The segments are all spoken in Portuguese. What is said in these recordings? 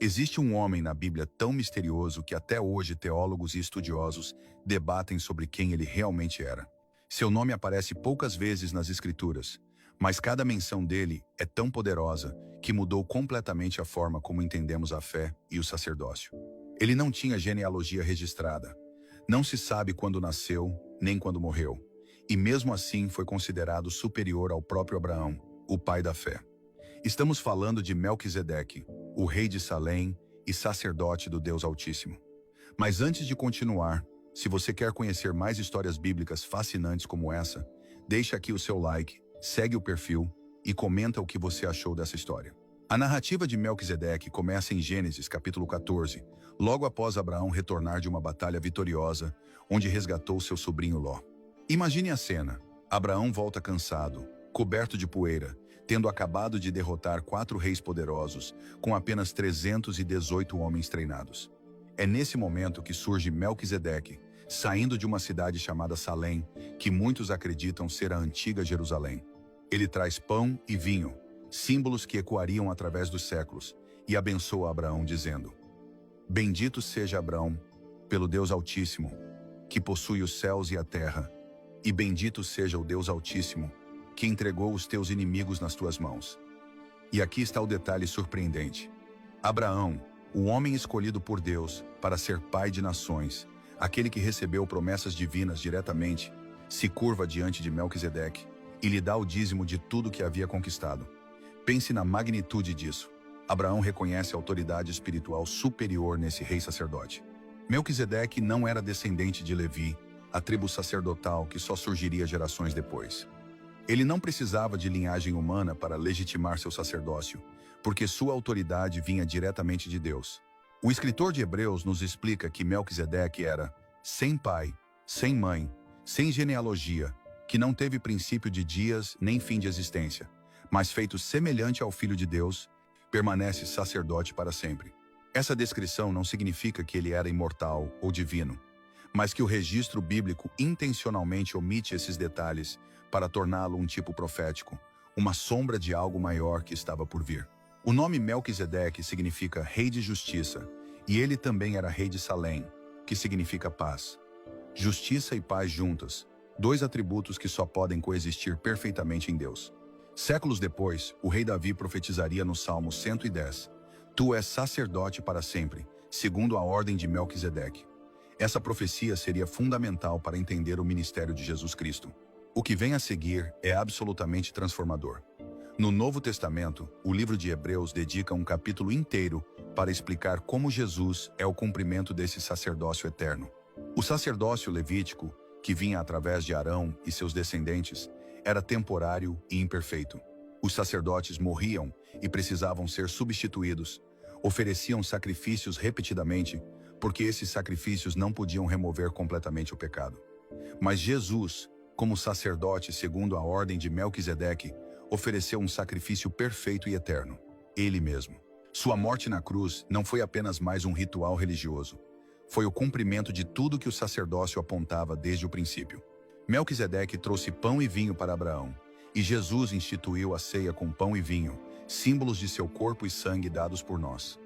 Existe um homem na Bíblia tão misterioso que até hoje teólogos e estudiosos debatem sobre quem ele realmente era. Seu nome aparece poucas vezes nas Escrituras, mas cada menção dele é tão poderosa que mudou completamente a forma como entendemos a fé e o sacerdócio. Ele não tinha genealogia registrada. Não se sabe quando nasceu, nem quando morreu. E mesmo assim foi considerado superior ao próprio Abraão, o pai da fé. Estamos falando de Melquisedeque, o rei de Salém e sacerdote do Deus Altíssimo. Mas antes de continuar, se você quer conhecer mais histórias bíblicas fascinantes como essa, deixa aqui o seu like, segue o perfil e comenta o que você achou dessa história. A narrativa de Melquisedeque começa em Gênesis capítulo 14, logo após Abraão retornar de uma batalha vitoriosa, onde resgatou seu sobrinho Ló. Imagine a cena. Abraão volta cansado, coberto de poeira, tendo acabado de derrotar 4 reis poderosos, com apenas 318 homens treinados. É nesse momento que surge Melquisedeque, saindo de uma cidade chamada Salém, que muitos acreditam ser a antiga Jerusalém. Ele traz pão e vinho, símbolos que ecoariam através dos séculos, e abençoa Abraão dizendo: Bendito seja Abraão, pelo Deus Altíssimo, que possui os céus e a terra, e bendito seja o Deus Altíssimo, que entregou os teus inimigos nas tuas mãos. E aqui está o detalhe surpreendente. Abraão, o homem escolhido por Deus para ser pai de nações, aquele que recebeu promessas divinas diretamente, se curva diante de Melquisedeque e lhe dá o dízimo de tudo que havia conquistado. Pense na magnitude disso. Abraão reconhece a autoridade espiritual superior nesse rei sacerdote. Melquisedeque não era descendente de Levi, a tribo sacerdotal que só surgiria gerações depois. Ele não precisava de linhagem humana para legitimar seu sacerdócio, porque sua autoridade vinha diretamente de Deus. O escritor de Hebreus nos explica que Melquisedeque era sem pai, sem mãe, sem genealogia, que não teve princípio de dias nem fim de existência, mas feito semelhante ao Filho de Deus, permanece sacerdote para sempre. Essa descrição não significa que ele era imortal ou divino, mas que o registro bíblico intencionalmente omite esses detalhes para torná-lo um tipo profético, uma sombra de algo maior que estava por vir. O nome Melquisedeque significa rei de justiça, e ele também era rei de Salém, que significa paz. Justiça e paz juntas, 2 atributos que só podem coexistir perfeitamente em Deus. Séculos depois, o rei Davi profetizaria no Salmo 110, Tu és sacerdote para sempre, segundo a ordem de Melquisedeque. Essa profecia seria fundamental para entender o ministério de Jesus Cristo. O que vem a seguir é absolutamente transformador. No Novo Testamento, o livro de Hebreus dedica um capítulo inteiro para explicar como Jesus é o cumprimento desse sacerdócio eterno. O sacerdócio levítico, que vinha através de Arão e seus descendentes, era temporário e imperfeito. Os sacerdotes morriam e precisavam ser substituídos, ofereciam sacrifícios repetidamente, porque esses sacrifícios não podiam remover completamente o pecado. Mas Jesus, como sacerdote segundo a ordem de Melquisedeque, ofereceu um sacrifício perfeito e eterno, ele mesmo. Sua morte na cruz não foi apenas mais um ritual religioso, foi o cumprimento de tudo que o sacerdócio apontava desde o princípio. Melquisedeque trouxe pão e vinho para Abraão, e Jesus instituiu a ceia com pão e vinho, símbolos de seu corpo e sangue dados por nós.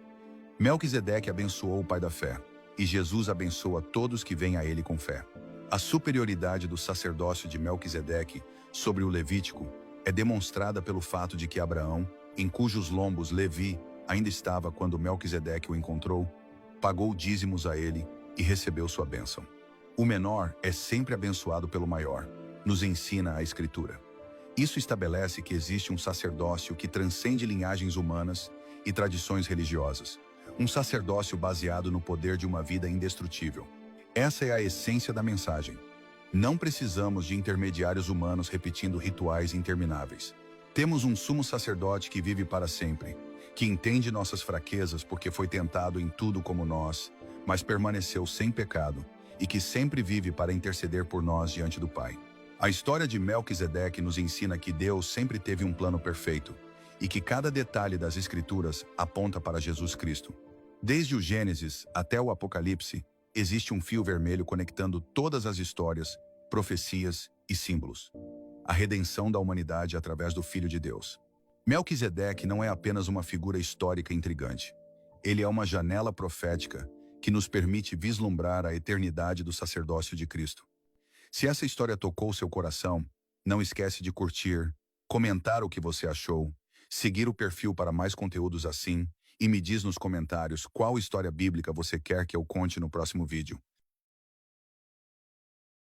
Melquisedeque abençoou o pai da fé, e Jesus abençoa todos que vêm a ele com fé. A superioridade do sacerdócio de Melquisedeque sobre o Levítico é demonstrada pelo fato de que Abraão, em cujos lombos Levi ainda estava quando Melquisedeque o encontrou, pagou dízimos a ele e recebeu sua bênção. O menor é sempre abençoado pelo maior, nos ensina a Escritura. Isso estabelece que existe um sacerdócio que transcende linhagens humanas e tradições religiosas, um sacerdócio baseado no poder de uma vida indestrutível. Essa é a essência da mensagem. Não precisamos de intermediários humanos repetindo rituais intermináveis. Temos um sumo sacerdote que vive para sempre, que entende nossas fraquezas porque foi tentado em tudo como nós, mas permaneceu sem pecado, e que sempre vive para interceder por nós diante do Pai. A história de Melquisedeque nos ensina que Deus sempre teve um plano perfeito, e que cada detalhe das Escrituras aponta para Jesus Cristo. Desde o Gênesis até o Apocalipse, existe um fio vermelho conectando todas as histórias, profecias e símbolos. A redenção da humanidade através do Filho de Deus. Melquisedeque não é apenas uma figura histórica intrigante. Ele é uma janela profética que nos permite vislumbrar a eternidade do sacerdócio de Cristo. Se essa história tocou seu coração, não esquece de curtir, comentar o que você achou, seguir o perfil para mais conteúdos assim e me diz nos comentários qual história bíblica você quer que eu conte no próximo vídeo.